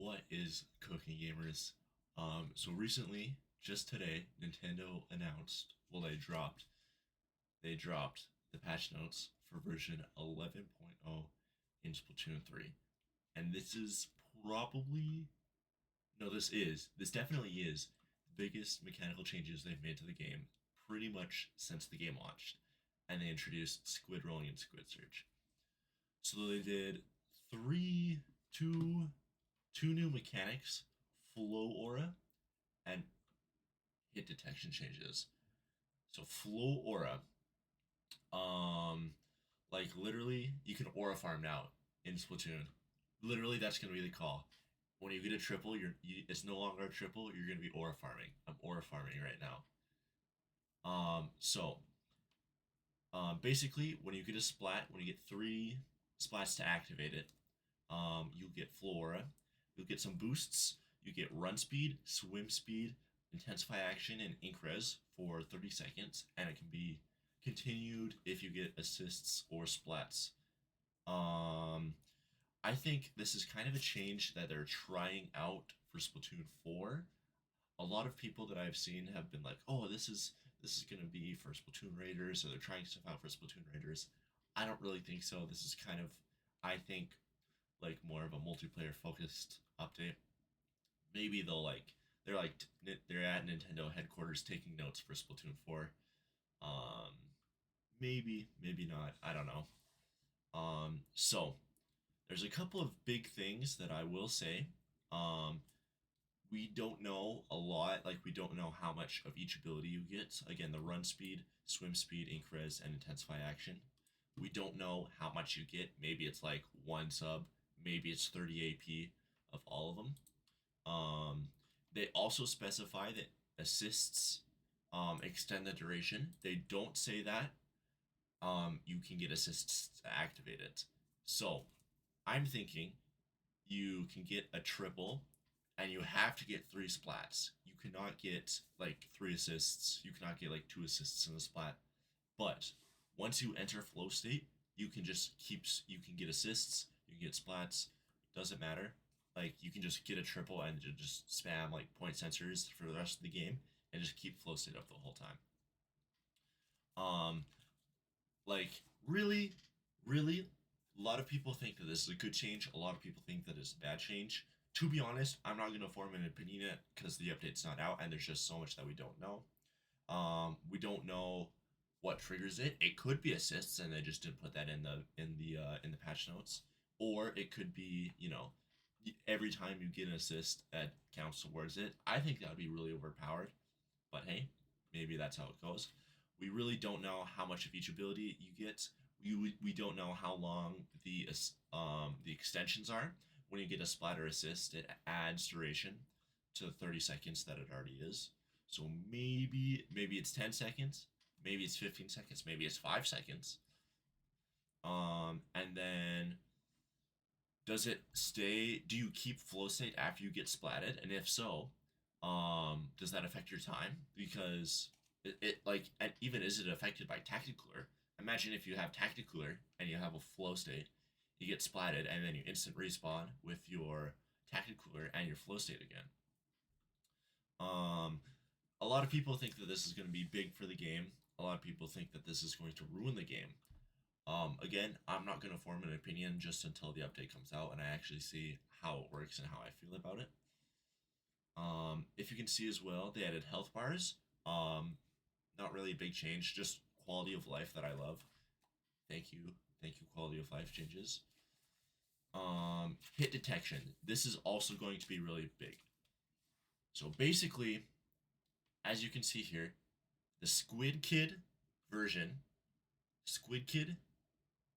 What is cooking, gamers? So recently, just today, Nintendo announced, well, they dropped the patch notes for version 11.0 in Splatoon 3. And this is probably, no, this definitely is the biggest mechanical changes they've made to the game pretty much since the game launched. And they introduced squid rolling and squid search. So they did three, two, two new mechanics, flow aura, and hit detection changes. So flow aura, um, like literally, you can aura farm now in Splatoon. Literally, that's gonna be the call. When you get a triple, it's no longer a triple. You're gonna be aura farming. I'm aura farming right now. Basically, when you get a splat, when you get three splats to activate it, you get Flora. You'll get some boosts. You get run speed, swim speed, intensify action, and ink res for 30 seconds, and it can be continued if you get assists or splats. Um, I think this is kind of a change that they're trying out for Splatoon 4. A lot of people that I've seen have been like, "Oh, this is gonna be for Splatoon Raiders," or they're trying stuff out for Splatoon Raiders. I don't really think so. This is kind of, I think, like more of a multiplayer focused update. Maybe they're at Nintendo headquarters taking notes for Splatoon 4. Um, maybe not. I don't know. So there's a couple of big things that I will say. Um, we don't know a lot. Like we don't know how much of each ability you get. Again, the run speed, swim speed, ink res, and intensify action. We don't know how much you get. Maybe it's like one sub. Maybe it's 30 AP of all of them. Um, they also specify that assists extend the duration. They don't say that you can get assists to activate it. So I'm thinking you can get a triple and you have to get three splats. You cannot get like three assists. You cannot get like two assists in a splat. But once you enter flow state, you can get assists, you can get splats, doesn't matter. Like you can just get a triple and just spam like point sensors for the rest of the game and just keep flow state up the whole time. Um, like really, really, a lot of people think that this is a good change. A lot of people think that it's a bad change. To be honest, I'm not gonna form an opinion yet because the update's not out and there's just so much that we don't know. We don't know what triggers it. It could be assists, and they just didn't put that in the patch notes, or it could be every time you get an assist, that counts towards it. I think that would be really overpowered, but hey, maybe that's how it goes. We really don't know how much of each ability you get. We don't know how long the extensions are. When you get a splatter assist, it adds duration to the 30 seconds that it already is. So maybe it's 10 seconds, maybe it's 15 seconds, maybe it's 5 seconds. And then does it stay, do you keep flow state after you get splatted? And if so, does that affect your time? Because it like, and even is it affected by tacticooler? Imagine if you have tacticooler and you have a flow state, you get splatted and then you instant respawn with your tacticooler and your flow state again. Um, a lot of people think that this is going to be big for the game. A lot of people think that this is going to ruin the game. Again, I'm not going to form an opinion just until the update comes out and I actually see how it works and how I feel about it. If you can see as well, they added health bars. Not really a big change, just quality of life that I love. Thank you, quality of life changes. Hit detection. This is also going to be really big. So basically, as you can see here, the version, Squid Kid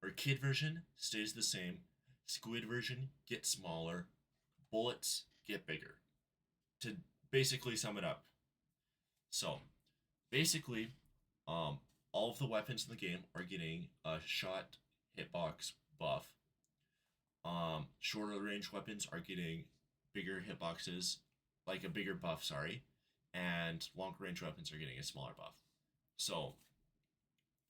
or Kid version stays the same. Squid version gets smaller. Bullets get bigger. To basically sum it up. So, basically, all of the weapons in the game are getting a shot hitbox buff. Shorter range weapons are getting bigger hitboxes, like a bigger buff, sorry, and longer range weapons are getting a smaller buff. So,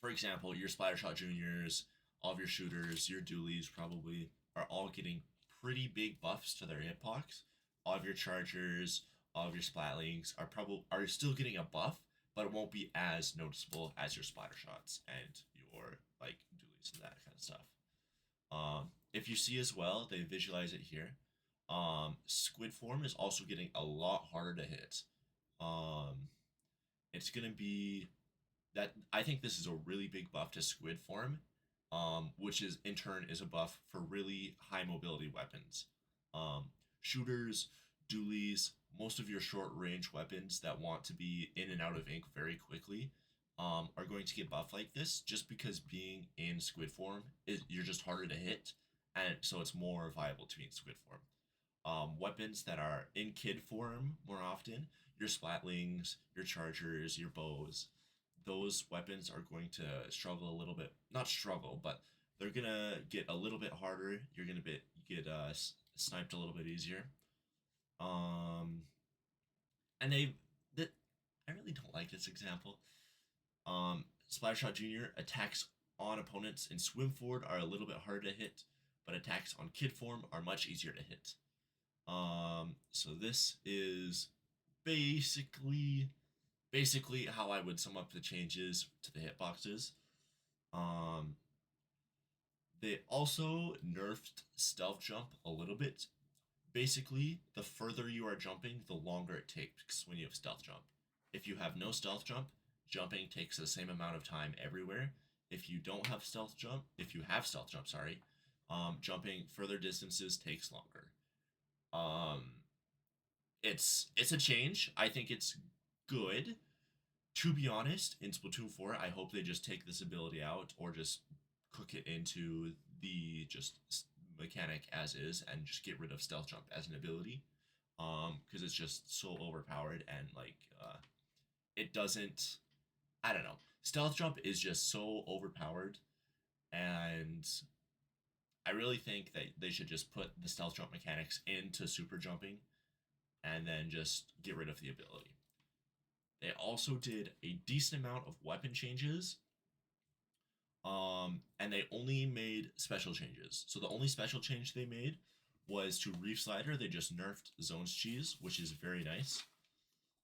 for example, your Splattershot Juniors, all of your shooters, your dualies probably are all getting pretty big buffs to their hitbox. All of your chargers, all of your splatlings are still getting a buff, but it won't be as noticeable as your splatter shots and your like dualies and that kind of stuff. If you see as well, they visualize it here. Squid form is also getting a lot harder to hit. Um, it's gonna be that I think this is a really big buff to squid form, which is in turn is a buff for really high mobility weapons. Um, Shooters, dualies, most of your short range weapons that want to be in and out of ink very quickly are going to get buffed like this just because being in squid form is you're just harder to hit, and so it's more viable to be in squid form. Weapons that are in kid form more often, your splatlings, your chargers, your bows, those weapons are going to struggle a little bit. Not struggle, but they're gonna get a little bit harder. You're gonna get sniped a little bit easier. Um, and that I really don't like this example. Splattershot Junior attacks on opponents in swim forward are a little bit harder to hit, but attacks on kid form are much easier to hit. So this is basically basically how I would sum up the changes to the hitboxes. Um, they also nerfed stealth jump a little bit. Basically, the further you are jumping, the longer it takes when you have stealth jump. If you have no stealth jump, jumping takes the same amount of time everywhere. If you don't have stealth jump, if you have stealth jump, sorry, jumping further distances takes longer. Um, it's a change. I think it's good. To be honest, in Splatoon 4, I hope they just take this ability out or just cook it into the just mechanic as is and just get rid of stealth jump as an ability. Because it's just so overpowered and like it doesn't. I don't know. Stealth jump is just so overpowered, and I really think that they should just put the stealth jump mechanics into super jumping, and then just get rid of the ability. They also did a decent amount of weapon changes, and they only made special changes. So the only special change they made was to Reef Slider. They just nerfed Zones Cheese, which is very nice.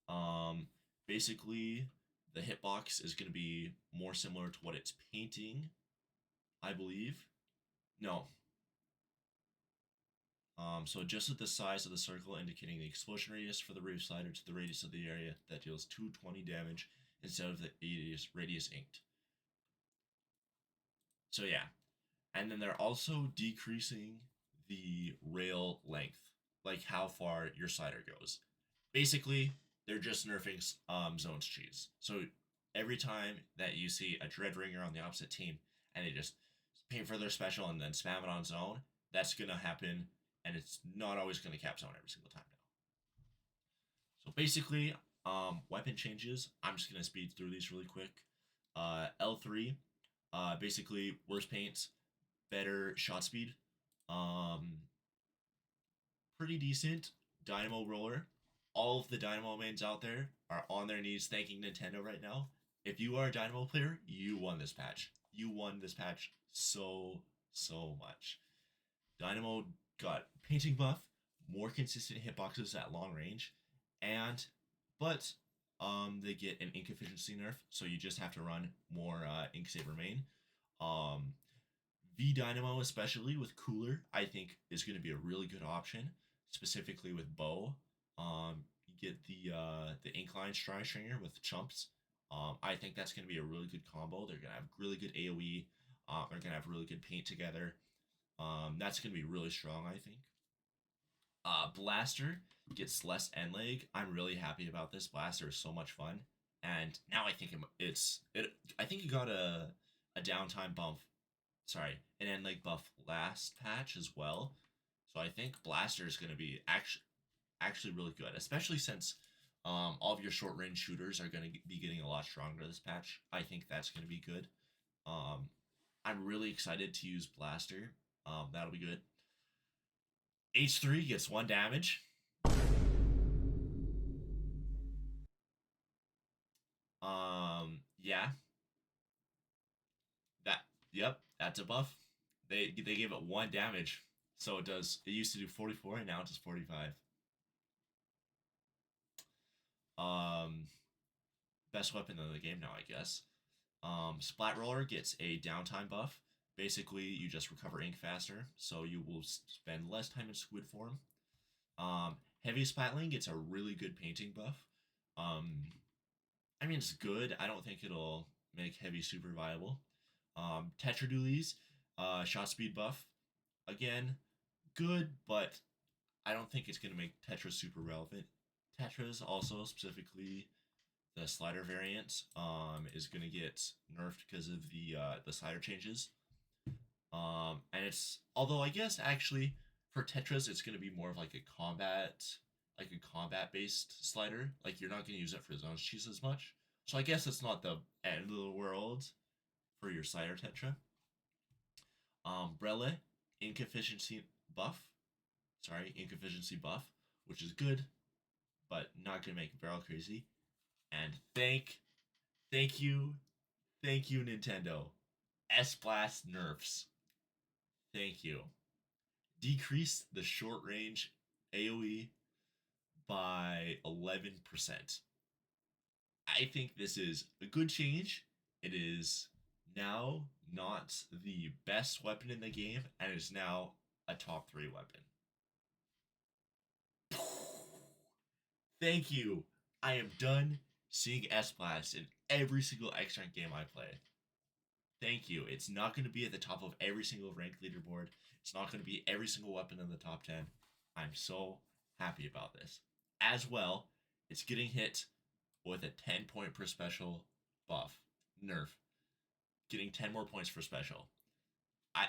Um, Basically, the hitbox is going to be more similar to what it's painting, I believe. No. So just at the size of the circle indicating the explosion radius for the Reef Slider to the radius of the area that deals 220 damage instead of the radius inked. So yeah, and then they're also decreasing the rail length, like how far your slider goes. Basically, they're just nerfing zones cheese. So every time that you see a dread ringer on the opposite team and they just paint for their special and then spam it on zone, that's gonna happen, and it's not always gonna cap zone every single time now. So basically, weapon changes. I'm just gonna speed through these really quick. L3, basically worse paints, better shot speed, um, pretty decent dynamo roller. All of the dynamo mains out there are on their knees thanking Nintendo right now. If you are a dynamo player, you won this patch. You won this patch so much. Dynamo got painting buff, more consistent hitboxes at long range, and but they get an ink efficiency nerf, so you just have to run more ink saver main. Um, V Dynamo, especially with Cooler, I think is going to be a really good option, specifically with Bow. You get the Inkline Stry Stringer with Chumps. I think that's going to be a really good combo. They're going to have really good AoE. They're going to have really good paint together. That's going to be really strong, I think. Blaster gets less end leg. I'm really happy about this. Blaster is so much fun, and now I think it. I think it got a downtime bump. Sorry, an end leg buff last patch as well. So I think Blaster is going to be actually really good, especially since all of your short range shooters are going to be getting a lot stronger this patch. I think that's going to be good. Um, I'm really excited to use Blaster. That'll be good. H3 gets 1 damage. Yeah. That yep, that's a buff. They gave it 1 damage. So it does. It used to do 44, and now it does 45. Um, Best weapon in the game now, I guess. Splat Roller gets a downtime buff. Basically, you just recover ink faster, so you will spend less time in squid form. Heavy Splatling gets a really good painting buff. Um, I mean, it's good. I don't think it'll make heavy super viable. Tetradulies, shot speed buff. Again, good, but I don't think it's going to make Tetra super relevant. Tetras also, specifically the slider variant, is going to get nerfed because of the slider changes. And it's, although I guess actually for Tetras it's going to be more of like a combat based slider. Like you're not going to use it for zones cheese as much. So I guess it's not the end of the world for your slider Tetra. Brele, ink efficiency buff. Sorry, ink efficiency buff, which is good, but not going to make barrel crazy. And thank you, thank you, Nintendo. S Blast nerfs. Thank you. Decrease the short range AoE by 11%. I think this is a good change. It is now not the best weapon in the game and is now a top 3 weapon. Thank you. I am done seeing S Blast in every single X rank game I play. Thank you. It's not going to be at the top of every single rank leaderboard. It's not going to be every single weapon in the top 10. I'm so happy about this. As well, it's getting hit with a 10 point per special buff. Nerf. Getting 10 more points for special. I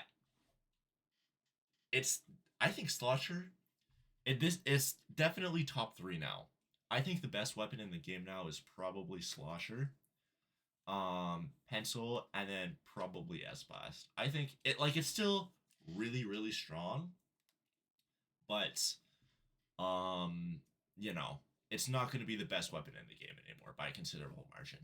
it's I think Slosher it's definitely top 3 now. I think the best weapon in the game now is probably Slosher, Pencil, and then probably S Blast. I think it's still really strong, but um you know it's not going to be the best weapon in the game anymore by a considerable margin.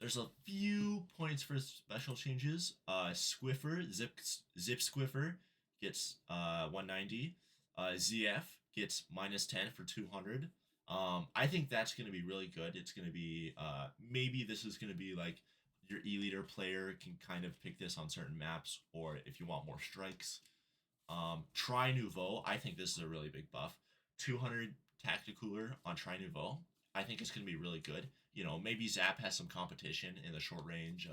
There's a few points for special changes. Squiffer, Zip Squiffer gets 190. ZF gets -10 for 200. I think that's going to be really good. It's going to be maybe this is going to be like your e-leader player can kind of pick this on certain maps, or if you want more strikes. Tri Nouveau, I think this is a really big buff. 200 Tacticooler on Tri Nouveau. I think it's going to be really good. You know, maybe Zap has some competition in the short range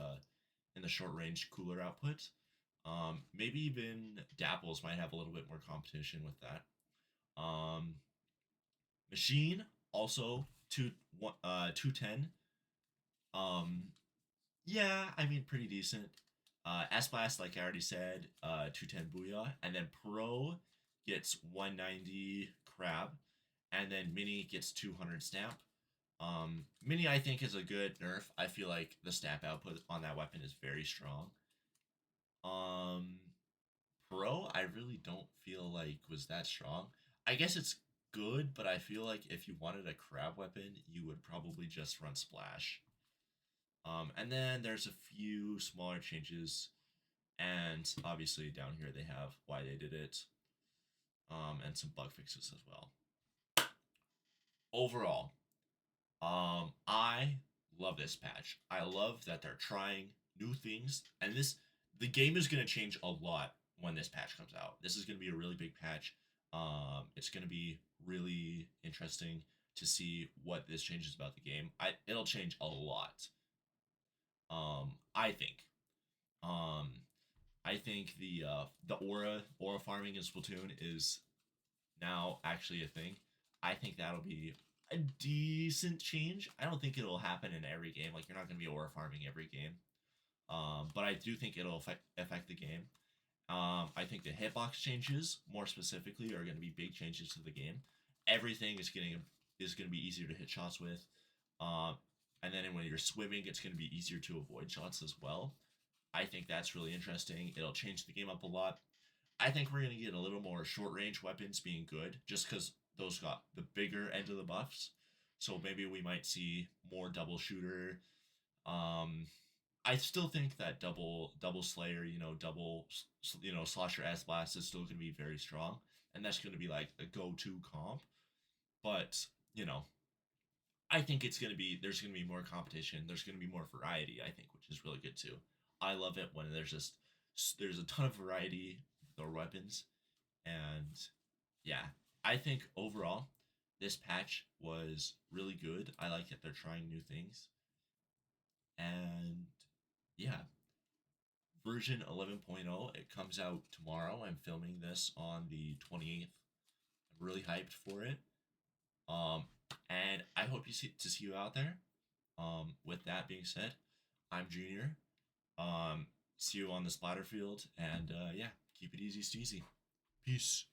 cooler output. Maybe even Dapples might have a little bit more competition with that. Um, Machine also 210. Um, yeah, I mean pretty decent. S Blast, like I already said, 210 Booyah, and then Pro gets 190 Crab, and then Mini gets 200 Stamp. Mini I think is a good nerf. I feel like the stamp output on that weapon is very strong. Um, Pro I really don't feel like was that strong. I guess it's good, but I feel like if you wanted a crab weapon, you would probably just run Splash. And then there's a few smaller changes, and obviously down here they have why they did it, and some bug fixes as well. Overall, I love this patch. I love that they're trying new things, and the game is going to change a lot when this patch comes out. This is going to be a really big patch. It's going to be really interesting to see what this changes about the game. It'll change a lot. I think. Um, I think the aura farming in Splatoon is now actually a thing. I think that'll be a decent change. I don't think it'll happen in every game. Like you're not going to be aura farming every game. But I do think it'll affect the game. I think the hitbox changes more specifically are going to be big changes to the game. Everything is going to be easier to hit shots with. Um, and then when you're swimming, it's going to be easier to avoid shots as well. I think that's really interesting. It'll change the game up a lot. I think we're going to get a little more short range weapons being good just because those got the bigger end of the buffs. So maybe we might see more double shooter. Um, I still think that double Slayer, Slosher S Blast is still going to be very strong, and that's going to be like a go-to comp. But you know, I think there's going to be more competition. There's going to be more variety. I think, which is really good too. I love it when there's a ton of variety with our weapons, and yeah, I think overall this patch was really good. I like that they're trying new things, and yeah, version 11.0 it comes out tomorrow. I'm filming this on the 28th. I'm really hyped for it. Um, and I hope to see you out there. With that being said, I'm Junior. Um, See you on the splatter field, and yeah, keep it easy, steezy. Peace.